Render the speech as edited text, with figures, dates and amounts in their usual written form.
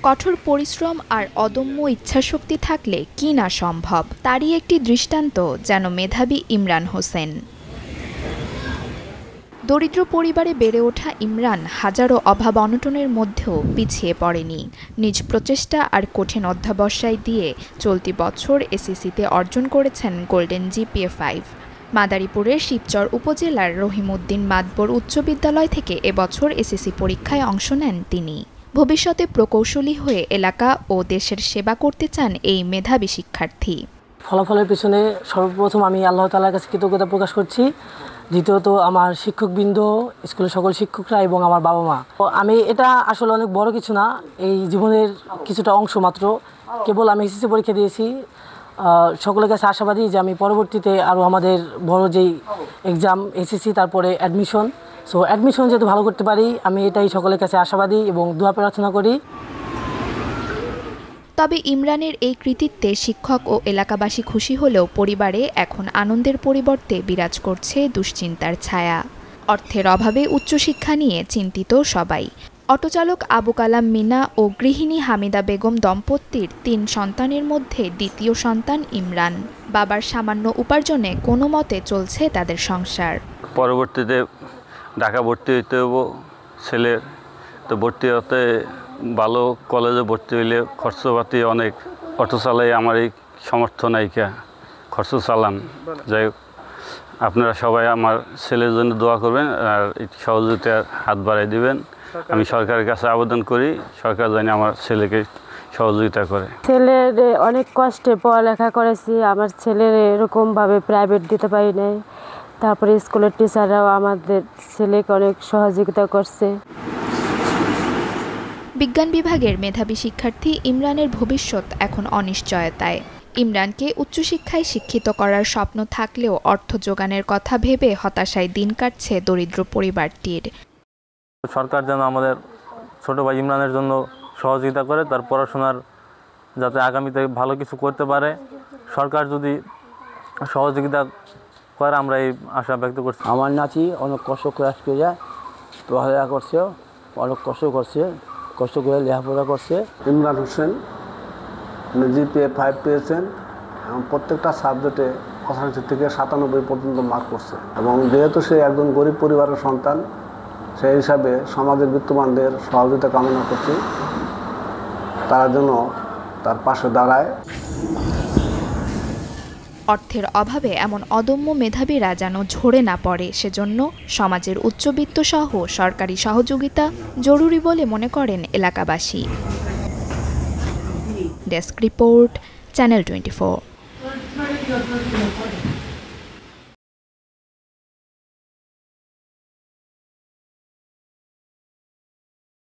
কঠোর পরিশ্রম আর অদম্য ইচ্ছাশক্তি থাকলে কি না সম্ভব, তারই একটি দৃষ্টান্ত যেন মেধাবী ইমরান হোসেন। দরিদ্র পরিবারে বেড়ে ওঠা ইমরান হাজারো অভাব অনটনের মধ্যেও পিছিয়ে পড়েনি। নিজ প্রচেষ্টা আর কঠিন অধ্যবসায় দিয়ে চলতি বছর এসএসসিতে অর্জন করেছেন গোল্ডেন জিপিএ 5। মাদারীপুরের শিবচর উপজেলার রহিমউদ্দিন মাদবর উচ্চ বিদ্যালয় থেকে এবছর এসএসসি পরীক্ষায় অংশ নেন তিনি। ভবিষ্যতে প্রকৌশলী হয়ে এলাকা ও দেশের সেবা করতে চান এই মেধাবী শিক্ষার্থী। ফলাফলের পেছনে সর্বপ্রথম আমি আল্লাহ তাআলার কাছে কৃতজ্ঞতা প্রকাশ করছি। দ্বিতীয়ত আমার শিক্ষকবৃন্দ, স্কুলের সকল শিক্ষকরা এবং আমার বাবা মা। আমি এটা আসলে অনেক বড় কিছু না, এই জীবনের কিছুটা অংশ মাত্র। কেবল আমি এসএসসি পরীক্ষা দিয়েছি। সকলের কাছে আশাবাদী যে আমি পরবর্তীতে আরও আমাদের বড় যেই এক্সাম এসএসসি তারপরে অ্যাডমিশন, সো অ্যাডমিশন যাতে ভালো করতে পারি, আমি এটাই সকলের কাছে আশাবাদী এবং দোয়া প্রার্থনা করি। তবে ইমরানের এই কৃতিত্বে শিক্ষক ও এলাকাবাসী খুশি হলেও পরিবারে এখন আনন্দের পরিবর্তে বিরাজ করছে দুশ্চিন্তার ছায়া। অর্থের অভাবে উচ্চশিক্ষা নিয়ে চিন্তিত সবাই। অটোচালক আবু কালাম মিনা ও গৃহিণী হামিদা বেগম দম্পতির 3 সন্তানের মধ্যে দ্বিতীয় সন্তান ইমরান। বাবার সামান্য উপার্জনে কোনো মতে চলছে তাদের সংসার। পরবর্তীতে ঢাকা ভর্তি হইতে হবো ছেলের, তো ভর্তি হতে ভালো কলেজে ভর্তি হইলে খরচপাতি অনেক, অটো চালাই আমার এই সামর্থ্য নাইকা খরচ চালান। যাই হোক, আপনারা সবাই আমার ছেলের জন্য দোয়া করবেন আর সহযোগিতার হাত বাড়াই দিবেন। আমি সরকারের কাছে আবেদন করি, সরকার যেন আমার ছেলেকে সহযোগিতা করে। ছেলের অনেক কষ্টে পড়ালেখা করেছি, আমার ছেলের এরকমভাবে প্রাইভেট দিতে পারি নাই। তারপরে স্কুলের টিচাররাও আমাদের ছেলেকে অনেক সহযোগিতা করছে। বিজ্ঞান বিভাগের মেধাবী শিক্ষার্থী ইমরানের ভবিষ্যৎ এখন অনিশ্চয়তায়। ইমরানকে উচ্চশিক্ষায় শিক্ষিত করার স্বপ্ন থাকলেও অর্থ জোগানের কথা ভেবে হতাশায় দিন কাটছে দরিদ্র পরিবারটির। সরকার যেন আমাদের ছোট ভাই ইমরানের জন্য সহযোগিতা করে, তার পড়াশোনার যাতে আগামীতে ভালো কিছু করতে পারে। সরকার যদি সহযোগিতা করে আমরা এই আশা ব্যক্ত করছি। আমার নাতি অনেক কষ্ট করে আজকে যায়, পড়ালেখা করছে, অনেক কষ্ট করছে, কষ্ট করে লেখাপড়া করছে। ইমরান হোসেন জিপিএ 5 পেয়েছেন এবং প্রত্যেকটা সাবজেক্টে 85 থেকে 97 পর্যন্ত মার্ক করছে। এবং যেহেতু সে একজন গরিব পরিবারের সন্তান, সেই হিসাবে সমাজের বিত্তবানদের সহযোগিতা কামনা করছি, তারা যেন তার পাশে দাঁড়ায়। অর্থের অভাবে এমন অদম্য মেধাবীরা যেন ঝরে না পড়ে, সেজন্য সমাজের উচ্চবিত্ত সহ সরকারি সহযোগিতা জরুরি বলে মনে করেন এলাকাবাসী। Desk report, channel 24।